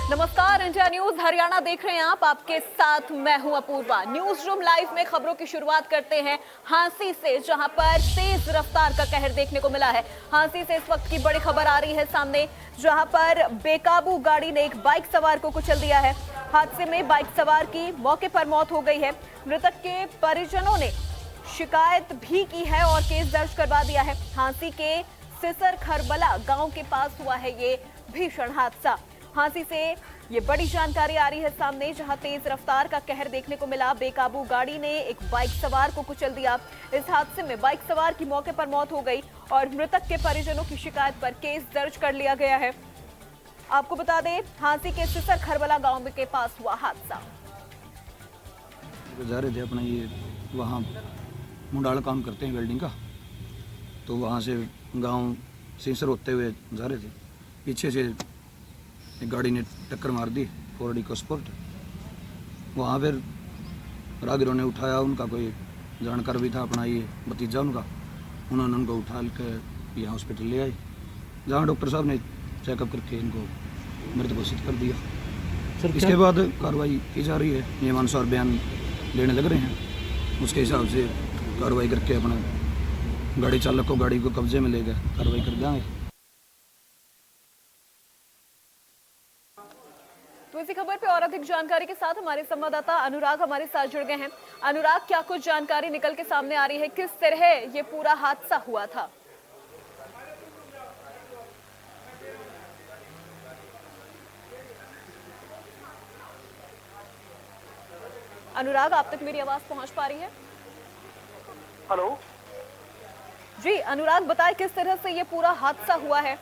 नमस्कार, India news Haryana देख रहे हैं आप। आपके साथ मैं हूं अपूर्वा। न्यूज रूम लाइव में खबरों की शुरुआत करते हैं हांसी से, जहां पर तेज रफ्तार का कहर देखने को मिला है। हांसी से इस वक्त की बड़ी खबर आ रही है सामने, जहां पर बेकाबू गाड़ी ने एक बाइक सवार को कुचल दिया है। हादसे में बाइक सवार की मौके पर मौत हो गई है। मृतक के परिजनों ने शिकायत भी की है और केस दर्ज करवा दिया है। हांसी के सिसर खरबला गांव के पास हुआ है ये भीषण हादसा। हांसी से ये बड़ी जानकारी आ रही है सामने, जहां तेज रफ्तार का कहर देखने को मिला। बेकाबू गाड़ी ने एक बाइक सवार को कुचल दिया। इस हादसे में बाइक सवार की मौके पर मौत हो गई और मृतक के परिजनों की शिकायत पर केस दर्ज कर लिया गया है। आपको बता दें, हांसी के सिसर खरबला गांव के पास हुआ हादसा। जा रहे थे अपना ये वहाँ मुंडाल काम करते हैं वेल्डिंग का, तो वहाँ से गांव सिंसर होते हुए जा रहे थे। पीछे से एक गाड़ी ने टक्कर मार दी, फोर्ड इकोस्पोर्ट। वहाँ फिर राहगीरों ने उठाया, उनका कोई जानकार भी था अपना ये भतीजा उनका, उन्होंने उनको उठा के यहाँ हॉस्पिटल ले आए, जहाँ डॉक्टर साहब ने चेकअप करके इनको मृत घोषित कर दिया। सर, इसके बाद कार्रवाई की जा रही है, नियमानुसार बयान लेने लग रहे हैं। उसके हिसाब से कार्रवाई करके अपना गाड़ी चालक को गाड़ी को कब्जे में लेकर कार्रवाई कर देंगे। तो इसी खबर पे और अधिक जानकारी के साथ हमारे संवाददाता अनुराग हमारे साथ जुड़ गए हैं। अनुराग, क्या कुछ जानकारी निकल के सामने आ रही है, किस तरह ये पूरा हादसा हुआ था? अनुराग, आप तक मेरी आवाज पहुंच पा रही है? हेलो जी अनुराग, बताएं किस तरह से ये पूरा हादसा हुआ है।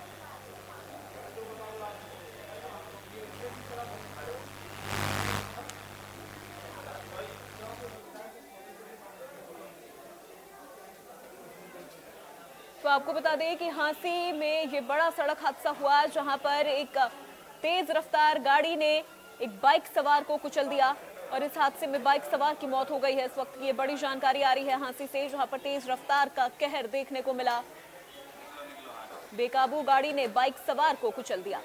तो आपको बता दें कि हांसी में ये बड़ा सड़क हादसा हुआ, जहां पर एक तेज रफ्तार गाड़ी ने एक बाइक सवार को कुचल दिया और इस हादसे में बाइक सवार की मौत हो गई है। इस वक्त ये बड़ी जानकारी आ रही है हांसी से, जहां पर तेज रफ्तार का कहर देखने को मिला। बेकाबू गाड़ी ने बाइक सवार को कुचल दिया।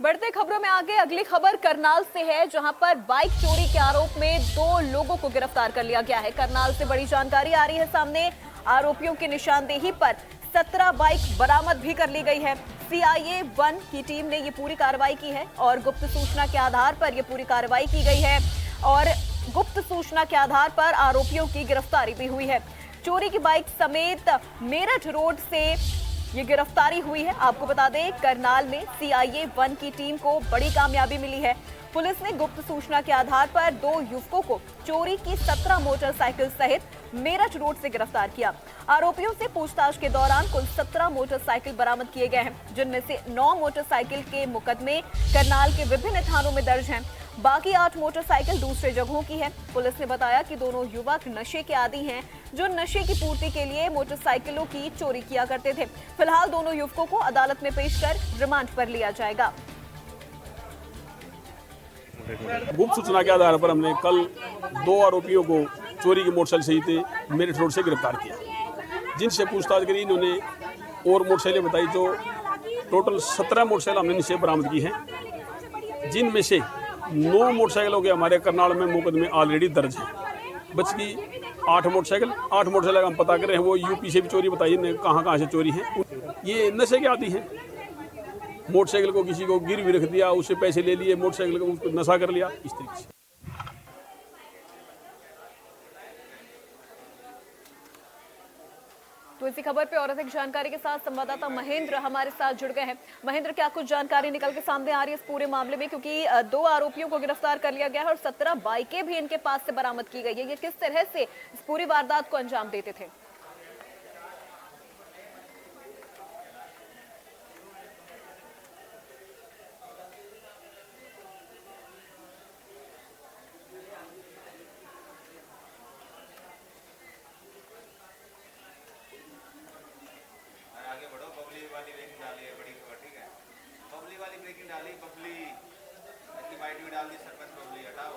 बढ़ते खबरों में आगे अगली खबर करनाल से है, जहां पर बाइक चोरी के आरोप में 2 लोगों को गिरफ्तार कर लिया गया है। करनाल से बड़ी जानकारी आ रही है सामने। आरोपियों की निशानदेही पर 17 बाइक बरामद भी कर ली गई है। सीआईए 1 की टीम ने ये पूरी कार्रवाई की है और गुप्त सूचना के आधार पर यह पूरी कार्रवाई की गई है और गुप्त सूचना के आधार पर आरोपियों की गिरफ्तारी भी हुई है। चोरी की बाइक समेत मेरठ रोड से ये गिरफ्तारी हुई है। आपको बता दें, करनाल में सीआईए 1 की टीम को बड़ी कामयाबी मिली है। पुलिस ने गुप्त सूचना के आधार पर 2 युवकों को चोरी की 17 मोटरसाइकिल सहित मेरठ रोड से गिरफ्तार किया। आरोपियों से पूछताछ के दौरान कुल 17 मोटरसाइकिल बरामद किए गए हैं, जिनमें से 9 मोटरसाइकिल के मुकदमे करनाल के विभिन्न थानों में दर्ज हैं। बाकी 8 मोटरसाइकिल दूसरे जगहों की है। पुलिस ने बताया कि दोनों युवक नशे के आदी हैं, जो नशे की पूर्ति के लिए मोटरसाइकिलों की चोरी किया करते थे। फिलहाल दोनों युवकों को अदालत में पेश कर रिमांड पर लिया जाएगा। गुप्त सूचना के आधार पर हमने कल 2 आरोपियों को चोरी की मोटरसाइकिल सहित मेरठ रोड से गिरफ्तार किया, जिनसे पूछताछ करी। इन्होंने और मोटरसाइकिलें बताई, जो टोटल 17 मोटरसाइकिल हमने इनसे बरामद की हैं, जिनमें से 9 मोटरसाइकिलों के हमारे करनाल में मुकदमे ऑलरेडी दर्ज हैं। बच की 8 मोटरसाइकिल हम पता कर रहे हैं, वो यूपी से भी चोरी बताई, कहाँ से चोरी है। ये नशे के आदी हैं। मोटरसाइकिल को किसी को गिरवी रख दिया, उससे पैसे ले लिए, मोटरसाइकिल को उसको नशा कर लिया, इस तरीके से। तो इसी खबर पे और अधिक जानकारी के साथ संवाददाता महेंद्र हमारे साथ जुड़ गए हैं। महेंद्र, क्या कुछ जानकारी निकल के सामने आ रही है इस पूरे मामले में, क्योंकि 2 आरोपियों को गिरफ्तार कर लिया गया है और 17 बाइकें भी इनके पास से बरामद की गई है। ये किस तरह से इस पूरी वारदात को अंजाम देते थे? आगे बढ़ो, पब्लिक वाली ब्रेकिंग डाली है, बड़ी खबर, ठीक है। बबली वाली ब्रेकिंग डाली, बबली की बाइट भी डाल दी, सरपंच बबली हटाओ।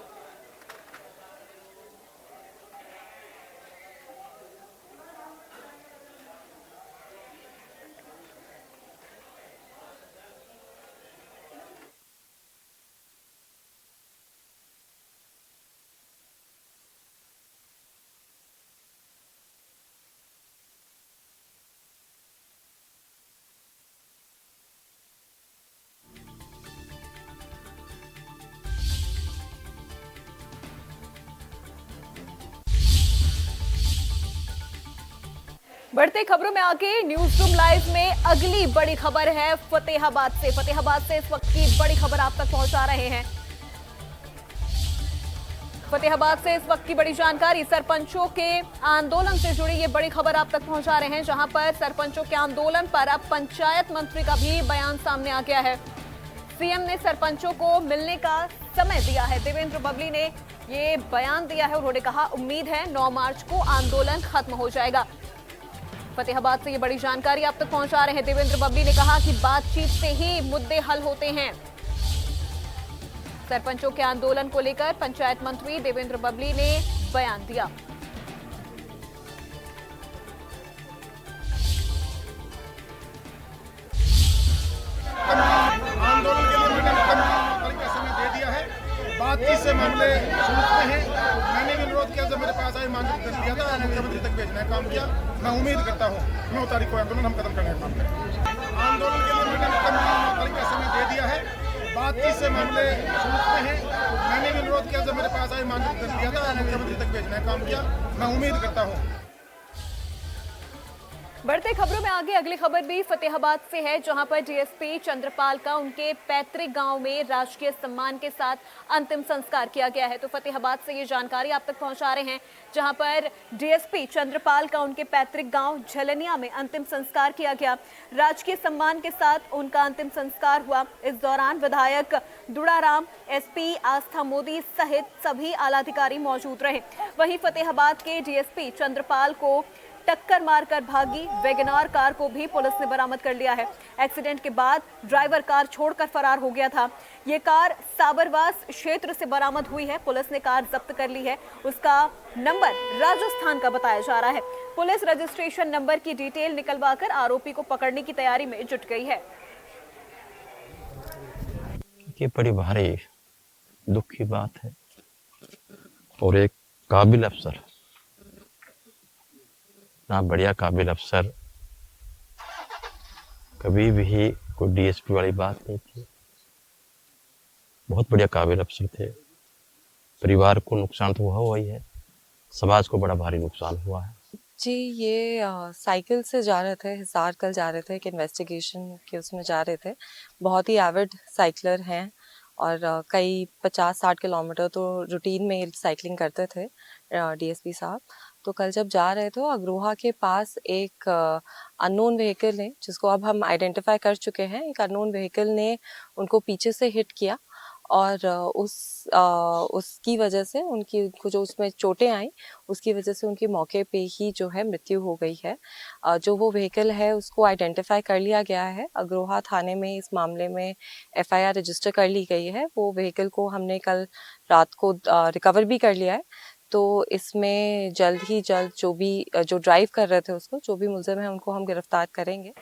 बढ़ते खबरों में आगे न्यूज रूम लाइव में अगली बड़ी खबर है फतेहाबाद से। फतेहाबाद से इस वक्त की बड़ी खबर आप तक पहुंचा रहे हैं। फतेहाबाद से इस वक्त की बड़ी जानकारी, सरपंचों के आंदोलन से जुड़ी ये बड़ी खबर आप तक पहुंचा रहे हैं, जहां पर सरपंचों के आंदोलन पर अब पंचायत मंत्री का भी बयान सामने आ गया है। सीएम ने सरपंचों को मिलने का समय दिया है। देवेंद्र बबली ने ये बयान दिया है। उन्होंने कहा, उम्मीद है 9 मार्च को आंदोलन खत्म हो जाएगा। फतेहाबाद से ये बड़ी जानकारी आप तक पहुंचा रहे हैं। देवेंद्र बबली ने कहा कि बातचीत से ही मुद्दे हल होते हैं। सरपंचों के आंदोलन को लेकर पंचायत मंत्री देवेंद्र बबली ने बयान दिया। आंदोलन के लिए मैंने कल का समय दे दिया है। बातचीत से मामले सुलझते हैं। मैंने भी अनुरोध किया, जब मेरे पास आई मांग कर दिया था, मुख्यमंत्री तक भेजने का काम किया। मैं उम्मीद करता हूँ 9 तारीख को आंदोलन हम खत्म करने का काम करें। आंदोलन के लिए मैंने कल का समय दे दिया है। बातचीत से मामले सुलझते हैं। मैंने भी अनुरोध किया, जब मेरे पास आई मांग कर दिया था, मुख्यमंत्री तक भेजने का काम किया। मैं उम्मीद करता हूँ। बढ़ते खबरों में आगे अगली खबर भी फतेहाबाद से है, जहां पर डीएसपी चंद्रपाल का उनके पैतृक गांव में राजकीय सम्मान के साथ अंतिम संस्कार किया गया है। तो फतेहाबाद से ये जानकारी आप तक पहुंचा रहे हैं, जहां पर डीएसपी चंद्रपाल का उनके पैतृक गांव झलनिया में अंतिम संस्कार किया गया। राजकीय सम्मान के साथ उनका अंतिम संस्कार हुआ। इस दौरान विधायक दुड़ाराम, एसपी आस्था मोदी सहित सभी आलाधिकारी मौजूद रहे। वहीं फतेहाबाद के डीएसपी चंद्रपाल को टक्कर मारकर भागी वैगनार कार को भी पुलिस ने बरामद कर लिया है। एक्सीडेंट के बाद ड्राइवर कार छोड़कर फरार हो गया था। ये कार साबरवास क्षेत्र से बरामद हुई है। पुलिस ने कार जब्त कर ली है। उसका नंबर राजस्थान का बताया जा रहा है। पुलिस रजिस्ट्रेशन नंबर की डिटेल निकलवाकर आरोपी को पकड़ने की तैयारी में जुट गई है। ये बड़ी भारी दुख की बात है और एक काबिल अफसर, ना बढ़िया काबिल अफसर, कभी भी कोई डीएसपी वाली बात नहीं थी। बहुत बढ़िया काबिल अफसर थे। परिवार को नुकसान तो हुआ ही है, समाज को बड़ा भारी नुकसान हुआ है। जी, ये साइकिल से जा रहे थे, हिसार कल जा रहे थे, एक इन्वेस्टिगेशन के उसमें जा रहे थे। बहुत ही एविड साइकिलर हैं और कई 50-60 किलोमीटर तो रूटीन में साइकिलिंग करते थे डीएसपी साहब। तो कल जब जा रहे थे, अग्रोहा के पास एक अननोन व्हीकल ने, जिसको अब हम आइडेंटिफाई कर चुके हैं, एक अननोन व्हीकल ने उनको पीछे से हिट किया और उसकी वजह से उनकी जो उसमें चोटें आई, उसकी वजह से उनकी मौके पे ही जो है मृत्यु हो गई है। जो वो व्हीकल है उसको आइडेंटिफाई कर लिया गया है। अग्रोहा थाने में इस मामले में एफआईआर रजिस्टर कर ली गई है। वो व्हीकल को हमने कल रात को रिकवर भी कर लिया है। तो इसमें जल्द ही जल्द जो ड्राइव कर रहे थे उसको, जो भी मुलजिम है, उनको हम गिरफ्तार करेंगे।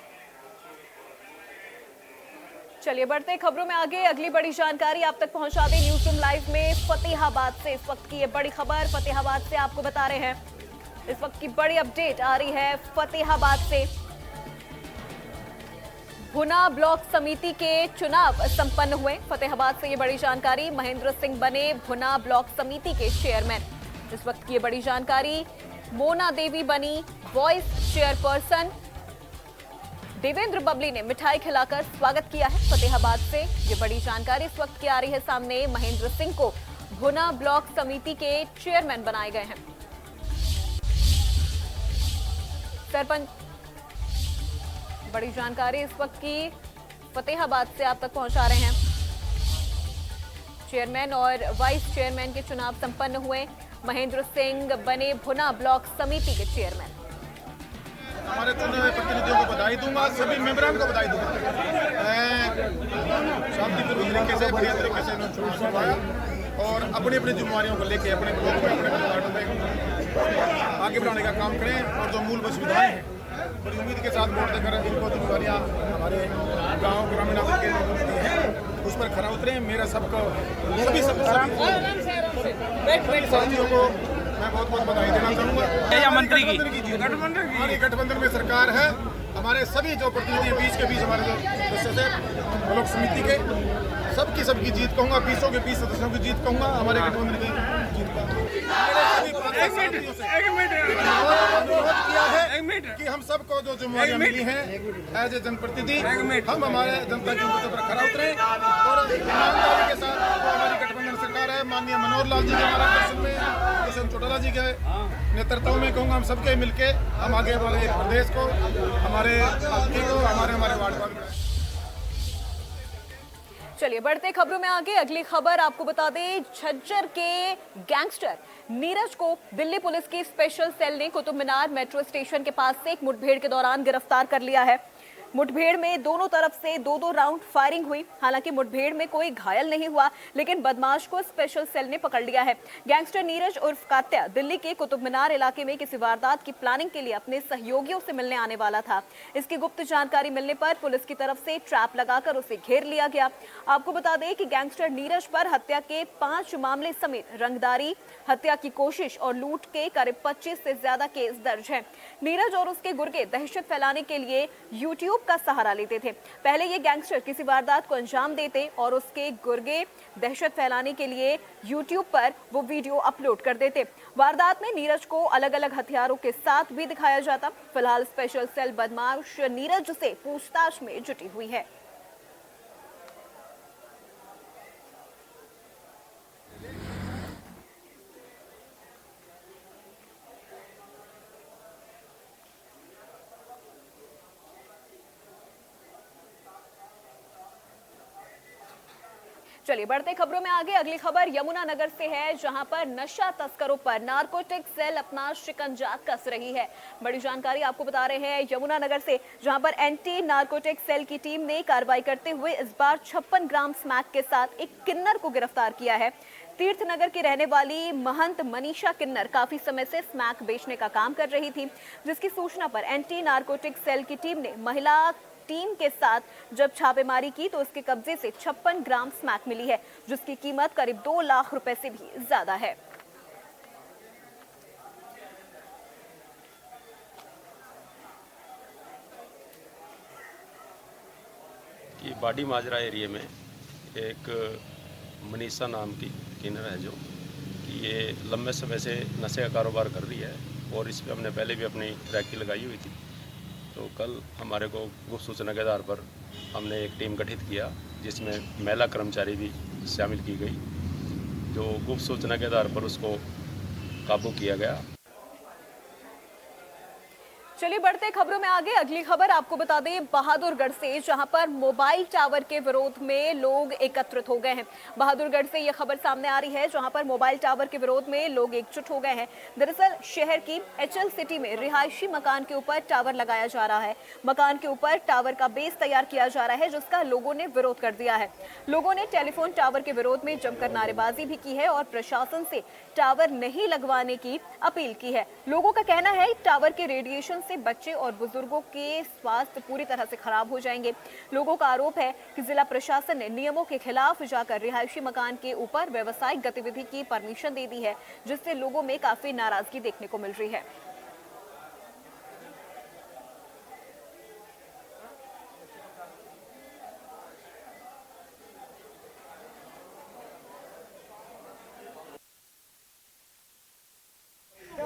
चलिए बढ़ते खबरों में आगे अगली बड़ी जानकारी आप तक पहुंचा दें न्यूज रूम लाइव में फतेहाबाद से। इस वक्त की ये बड़ी खबर फतेहाबाद से आपको बता रहे हैं। इस वक्त की बड़ी अपडेट आ रही है फतेहाबाद से। भुना ब्लॉक समिति के चुनाव संपन्न हुए। फतेहाबाद से ये बड़ी जानकारी, महेंद्र सिंह बने भुना ब्लॉक समिति के चेयरमैन। इस वक्त की ये बड़ी जानकारी, मोना देवी बनी वॉइस चेयरपर्सन। देवेंद्र बबली ने मिठाई खिलाकर स्वागत किया है। फतेहाबाद से ये बड़ी जानकारी इस वक्त की आ रही है सामने। महेंद्र सिंह को भुना ब्लॉक समिति के चेयरमैन बनाए गए हैं। सरपंच, बड़ी जानकारी इस वक्त की फतेहाबाद से आप तक पहुंचा रहे हैं। चेयरमैन और वाइस चेयरमैन के चुनाव संपन्न हुए। महेंद्र सिंह बने भुना ब्लॉक समिति के चेयरमैन। हमारे चुने हुए प्रतिनिधियों को बधाई दूंगा, सभी मेंबरान को बधाई दूंगा। शांतिपूर्ण तरीके से, बढ़िया तरीके से इन्होंने चुनाव करवाया और अपनी अपनी जिम्मेवारियों को लेके अपने ब्लॉक में, अपने वार्डों में आगे बढ़ाने का काम करें और जो मूलभूत सुविधाएं हैं बड़ी उम्मीद के साथ वोट देकर इनको जिम्मेवारियाँ हमारे गाँव ग्रामीण आबादी के लोगों की हैं उस पर खरा उतरे। मेरा सबको सभी साथियों को मैं बहुत बहुत बधाई देना चाहूँगा। मंत्री की हमारी गठबंधन में सरकार है, हमारे सभी जो प्रतिनिधि बीच के बीच हमारे जो सदस्य थे ब्लॉक समिति के सबकी जीत कहूँगा, 20 के 20 सदस्यों की जीत कहूँगा, हमारे गठबंधन की जीत का अनुरोध किया है कि हम सबको जो जिम्मेवारियाँ मिली हैं एज ए जनप्रतिनिधि हम हमारे जनता की उम्मीदों पर खरा उतरे और ईमानदारी के साथ जो हमारी गठबंधन सरकार है माननीय मनोहर लाल जी के मार्गदर्शन में, किशन चौटाला जी के नेतृत्व में कहूँगा, हम सबके मिलके हम आगे वाले प्रदेश को, हमारे हल्के को, हमारे वार्ड को। चलिए बढ़ते खबरों में आगे। अगली खबर आपको बता दें, झज्जर के गैंगस्टर नीरज को दिल्ली पुलिस की स्पेशल सेल ने कुतुब मीनार मेट्रो स्टेशन के पास से एक मुठभेड़ के दौरान गिरफ्तार कर लिया है। मुठभेड़ में दोनों तरफ से 2-2 राउंड फायरिंग हुई। हालांकि मुठभेड़ में कोई घायल नहीं हुआ, लेकिन बदमाश को स्पेशल सेल ने पकड़ लिया है। गैंगस्टर नीरज उर्फ कात्या दिल्ली के कुतुब मीनार इलाके में किसी वारदात की प्लानिंग के लिए अपने सहयोगियों से मिलने आने वाला था। इसकी गुप्त जानकारी मिलने पर पुलिस की तरफ से ट्रैप लगाकर उसे घेर लिया गया। आपको बता दें कि गैंगस्टर नीरज पर हत्या के 5 मामले समेत रंगदारी, हत्या की कोशिश और लूट के करीब 25 से ज्यादा केस दर्ज हैं। नीरज और उसके गुर्गे दहशत फैलाने के लिए यूट्यूब का सहारा लेते थे। पहले ये गैंगस्टर किसी वारदात को अंजाम देते और उसके गुर्गे दहशत फैलाने के लिए यूट्यूब पर वो वीडियो अपलोड कर देते। वारदात में नीरज को अलग अलग हथियारों के साथ भी दिखाया जाता। फिलहाल स्पेशल सेल बदमाश नीरज से पूछताछ में जुटी हुई है। चलिए बढ़ते खबरों में आगे। अगली खबर यमुनानगर से है, जहां पर नशा तस्करों पर नारकोटिक सेल अपना शिकंजा कस रही है। बड़ी जानकारी आपको बता रहे हैं यमुनानगर से, जहां पर एंटी नारकोटिक सेल की टीम ने कार्रवाई करते हुए इस बार 56 ग्राम स्मैक के साथ एक किन्नर को गिरफ्तार किया है। तीर्थनगर की रहने वाली महंत मनीषा किन्नर काफी समय से स्मैक बेचने का काम कर रही थी, जिसकी सूचना पर एंटी नारकोटिक सेल की टीम ने महिला टीम के साथ जब छापेमारी की तो उसके कब्जे से 56 ग्राम स्मैक मिली है, जिसकी कीमत करीब 2 लाख रुपए से भी ज्यादा है। कि बाडी माजरा एरिया में एक मनीषा नाम की किन्नर है जो कि ये लंबे समय से नशे का कारोबार कर रही है और इस पर हमने पहले भी अपनी रैकी लगाई हुई थी। तो कल हमारे को गुप्त सूचना के आधार पर हमने एक टीम गठित किया, जिसमें महिला कर्मचारी भी शामिल की गई, जो गुप्त सूचना के आधार पर उसको काबू किया गया। चलिए बढ़ते खबरों में आगे। अगली खबर आपको बता दें बहादुरगढ़ से, जहां पर मोबाइल टावर के विरोध में लोग एकत्रित हो गए हैं। बहादुरगढ़ से यह खबर सामने आ रही है, जहां पर मोबाइल टावर के विरोध में लोग एकजुट हो गए हैं। दरअसल शहर की HL सिटी में रिहायशी मकान के ऊपर टावर लगाया जा रहा है। मकान के ऊपर टावर का बेस तैयार किया जा रहा है, जिसका लोगों ने विरोध कर दिया है। लोगों ने टेलीफोन टावर के विरोध में जमकर नारेबाजी भी की है और प्रशासन से टावर नहीं लगवाने की अपील की है। लोगों का कहना है टावर के रेडिएशन से बच्चे और बुजुर्गों के स्वास्थ्य पूरी तरह से खराब हो जाएंगे। लोगों का आरोप है कि जिला प्रशासन ने नियमों के खिलाफ जाकर रिहायशी मकान के ऊपर व्यावसायिक गतिविधि की परमिशन दे दी है, जिससे लोगों में काफी नाराजगी देखने को मिल रही है।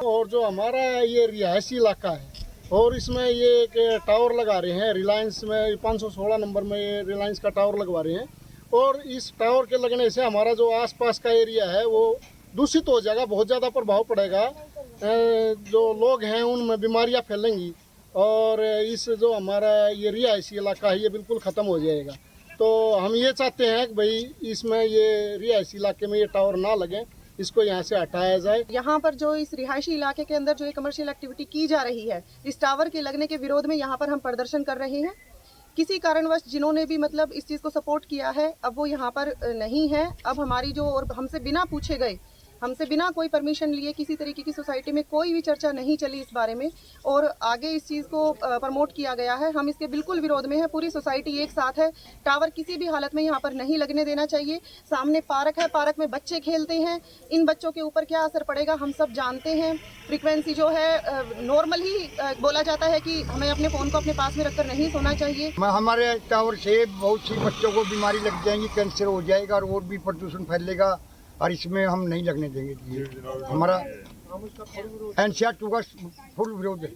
और जो हमारा ये रिहायशी इलाका है और इसमें ये एक टावर लगा रहे हैं, रिलायंस में 516 नंबर में ये रिलायंस का टावर लगवा रहे हैं और इस टावर के लगने से हमारा जो आसपास का एरिया है वो दूषित हो जाएगा, बहुत ज़्यादा प्रभाव पड़ेगा। जो लोग हैं उनमें बीमारियां फैलेंगी और इस जो हमारा ये रिहायशी इलाका है ये बिल्कुल ख़त्म हो जाएगा। तो हम ये चाहते हैं कि भाई इसमें ये रिहायशी इलाके में ये टावर ना लगे इसको यहाँ से हटाया जाए। यहाँ पर जो इस रिहायशी इलाके के अंदर जो ये कमर्शियल एक्टिविटी की जा रही है, इस टावर के लगने के विरोध में यहाँ पर हम प्रदर्शन कर रहे हैं। किसी कारणवश जिन्होंने भी मतलब इस चीज़ को सपोर्ट किया है, अब वो यहाँ पर नहीं है। अब हमारी जो और हमसे बिना पूछे गए, हमसे बिना कोई परमिशन लिए किसी तरीके की सोसाइटी में कोई भी चर्चा नहीं चली इस बारे में और आगे इस चीज़ को प्रमोट किया गया है। हम इसके बिल्कुल विरोध में है। पूरी सोसाइटी एक साथ है। टावर किसी भी हालत में यहाँ पर नहीं लगने देना चाहिए। सामने पार्क है, पार्क में बच्चे खेलते हैं। इन बच्चों के ऊपर क्या असर पड़ेगा हम सब जानते हैं। फ्रीक्वेंसी जो है नॉर्मल ही बोला जाता है कि हमें अपने फ़ोन को अपने पास में रखकर नहीं सोना चाहिए। हमारे टावर से बहुत सी बच्चों को बीमारी लग जाएगी, कैंसर हो जाएगा और भी प्रदूषण फैलेगा और इसमें हम नहीं लगने देंगे। हमारा NCR 2 का फुल विरोध है।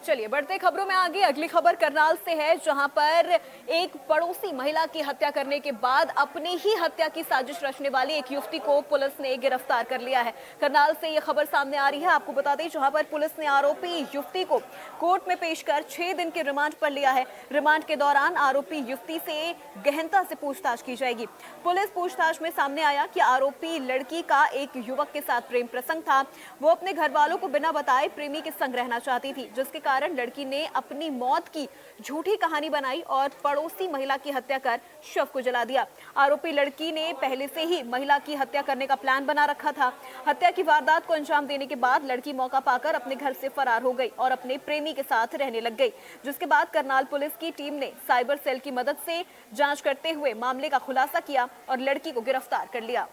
चलिए बढ़ते खबरों में आगे। अगली खबर करनाल से है, जहां पर एक पड़ोसी महिला की हत्या करने के बाद अपनी ही हत्या की साजिश रचने वाली एक युवती को पुलिस ने गिरफ्तार कर लिया है। करनाल से यह खबर सामने आ रही है। आपको बता दें, जहां पर पुलिस ने आरोपी युवती को कोर्ट में पेश कर 6 दिन के रिमांड पर लिया है। रिमांड के दौरान आरोपी युवती से गहनता से पूछताछ की जाएगी। पुलिस पूछताछ में सामने आया कि आरोपी लड़की का एक युवक के साथ प्रेम प्रसंग था। वो अपने घर वालों को बिना बताए प्रेमी के संग रहना चाहती थी, जिसके कारण लड़की ने अपनी मौत की झूठी कहानी बनाई और पड़ोसी महिला की हत्या कर शव को जला दिया। आरोपी लड़की ने पहले से ही महिला की हत्या करने का प्लान बना रखा था। हत्या की वारदात को अंजाम देने के बाद लड़की मौका पाकर अपने घर से फरार हो गई और अपने प्रेमी के साथ रहने लग गई, जिसके बाद करनाल पुलिस की टीम ने साइबर सेल की मदद से जांच करते हुए मामले का खुलासा किया और लड़की को गिरफ्तार कर लिया।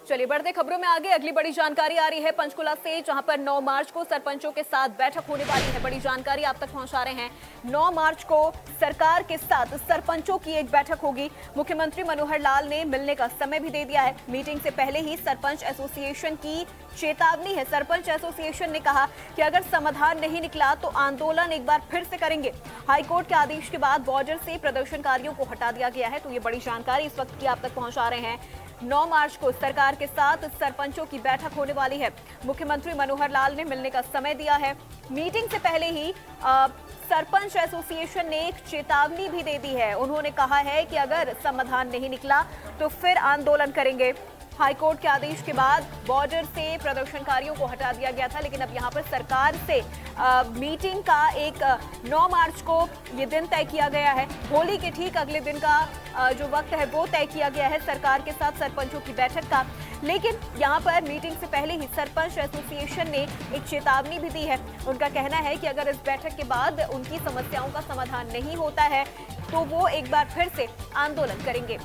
चलिए बढ़ते खबरों में आगे। अगली बड़ी जानकारी आ रही है पंचकुला से, जहां पर 9 मार्च को सरपंचों के साथ बैठक होने वाली है। बड़ी जानकारी आप तक पहुंचा रहे हैं। 9 मार्च को सरकार के साथ सरपंचों की एक बैठक होगी। मुख्यमंत्री मनोहर लाल ने मिलने का समय भी दे दिया है। मीटिंग से पहले ही सरपंच एसोसिएशन की चेतावनी है। सरपंच एसोसिएशन ने कहा कि अगर समाधान नहीं निकला तो आंदोलन एक बार फिर से करेंगे। हाईकोर्ट के आदेश के बाद बॉर्डर से प्रदर्शनकारियों को हटा दिया गया है। तो ये बड़ी जानकारी इस वक्त की आप तक पहुंचा रहे हैं। 9 मार्च को सरकार के साथ सरपंचों की बैठक होने वाली है। मुख्यमंत्री मनोहर लाल ने मिलने का समय दिया है। मीटिंग से पहले ही सरपंच एसोसिएशन ने एक चेतावनी भी दे दी है। उन्होंने कहा है कि अगर समाधान नहीं निकला तो फिर आंदोलन करेंगे। हाईकोर्ट के आदेश के बाद बॉर्डर से प्रदर्शनकारियों को हटा दिया गया था, लेकिन अब यहां पर सरकार से मीटिंग का एक 9 मार्च को ये दिन तय किया गया है। होली के ठीक अगले दिन का जो वक्त है वो तय किया गया है सरकार के साथ सरपंचों की बैठक का। लेकिन यहां पर मीटिंग से पहले ही सरपंच एसोसिएशन ने एक चेतावनी भी दी है। उनका कहना है कि अगर इस बैठक के बाद उनकी समस्याओं का समाधान नहीं होता है तो वो एक बार फिर से आंदोलन करेंगे।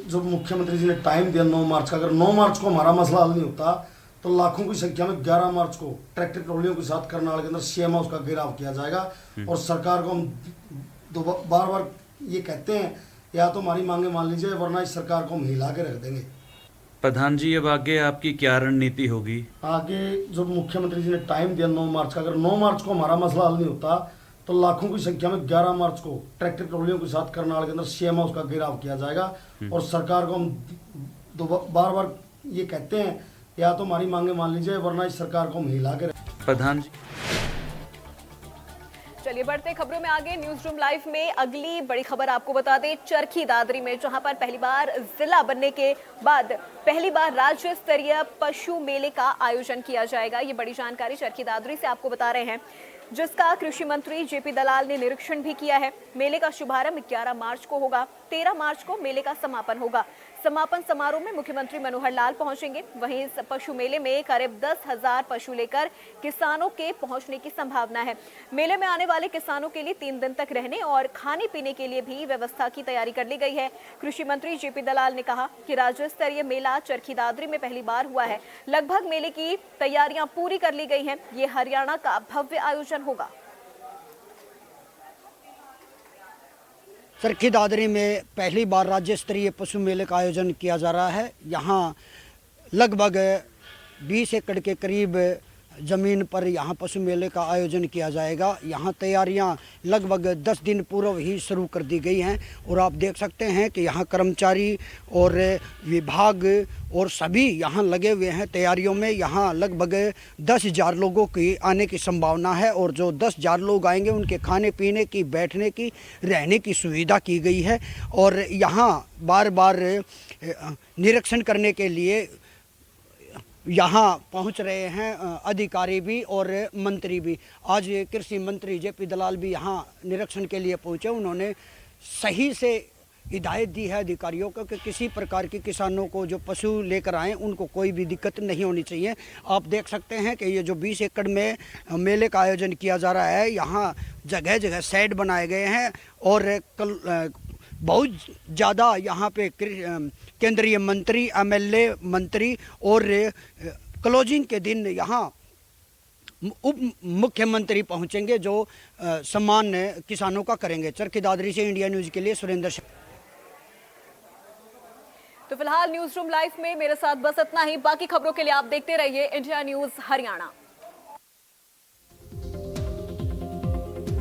जो मुख्यमंत्री जी ने टाइम दिया 9 मार्च का, अगर 9 मार्च को हमारा मसला हल नहीं होता तो लाखों की संख्या में 11 मार्च को ट्रैक्टर ट्रॉलियों के साथ करनाल के अंदर सीएम हाउस का घेराव किया जाएगा। और सरकार को हम बार बार ये कहते हैं, या तो हमारी मांगे मान लीजिए वरना इस सरकार को हम हिला के रख देंगे। प्रधान जी, अब आगे आपकी क्या रणनीति होगी? आगे जो मुख्यमंत्री जी ने टाइम दिया 9 मार्च का, अगर 9 मार्च को हमारा मसला हल नहीं होता तो लाखों की संख्या में 11 मार्च को ट्रैक्टर ट्रॉलियों के साथ करनाल के अंदर सीएम हाउस का घेराव किया जाएगा। और सरकार को हम बार बार ये कहते हैं, या तो हमारी मांगे मान लीजिए वरना इस सरकार को हम हिला के प्रधान जी। चलिए बढ़ते खबरों में आगे। न्यूज रूम लाइव में अगली बड़ी खबर आपको बता दें, चरखी दादरी में, जहां पर पहली बार जिला बनने के बाद पहली बार राज्य स्तरीय पशु मेले का आयोजन किया जाएगा। ये बड़ी जानकारी चरखी दादरी से आपको बता रहे हैं, जिसका कृषि मंत्री जेपी दलाल ने निरीक्षण भी किया है। मेले का शुभारंभ 11 मार्च को होगा। 13 मार्च को मेले का समापन होगा। समापन समारोह में मुख्यमंत्री मनोहर लाल पहुंचेंगे। वहीं इस पशु मेले में करीब 10,000 पशु लेकर किसानों के पहुंचने की संभावना है। मेले में आने वाले किसानों के लिए 3 दिन तक रहने और खाने पीने के लिए भी व्यवस्था की तैयारी कर ली गई है। कृषि मंत्री जेपी दलाल ने कहा कि राज्य स्तरीय मेला चरखी दादरी में पहली बार हुआ है। लगभग मेले की तैयारियां पूरी कर ली गई हैं। ये हरियाणा का भव्य आयोजन होगा। चरखी दादरी में पहली बार राज्य स्तरीय पशु मेले का आयोजन किया जा रहा है। यहाँ लगभग 20 एकड़ के करीब ज़मीन पर यहाँ पशु मेले का आयोजन किया जाएगा। यहाँ तैयारियाँ लगभग 10 दिन पूर्व ही शुरू कर दी गई हैं और आप देख सकते हैं कि यहाँ कर्मचारी और विभाग और सभी यहाँ लगे हुए हैं तैयारियों में। यहाँ लगभग 10,000 लोगों की आने की संभावना है और जो 10,000 लोग आएंगे उनके खाने पीने की, बैठने की, रहने की सुविधा की गई है। और यहाँ बार बार निरीक्षण करने के लिए यहाँ पहुँच रहे हैं अधिकारी भी और मंत्री भी। आज कृषि मंत्री जेपी दलाल भी यहाँ निरीक्षण के लिए पहुँचे। उन्होंने सही से हिदायत दी है अधिकारियों को कि किसी प्रकार की किसानों को जो पशु लेकर आएँ उनको कोई भी दिक्कत नहीं होनी चाहिए। आप देख सकते हैं कि ये जो 20 एकड़ में मेले का आयोजन किया जा रहा है, यहाँ जगह जगह शेड बनाए गए हैं और बहुत ज़्यादा यहाँ पे केंद्रीय मंत्री, एमएलए मंत्री और क्लोजिंग के दिन यहाँ उप मुख्यमंत्री पहुँचेंगे जो सम्मान किसानों का करेंगे। चरखी दादरी से इंडिया न्यूज़ के लिए सुरेंद्र। तो फिलहाल न्यूज़ रूम लाइव में मेरे साथ बस इतना ही। बाकी खबरों के लिए आप देखते रहिए इंडिया न्यूज़ हरियाणा।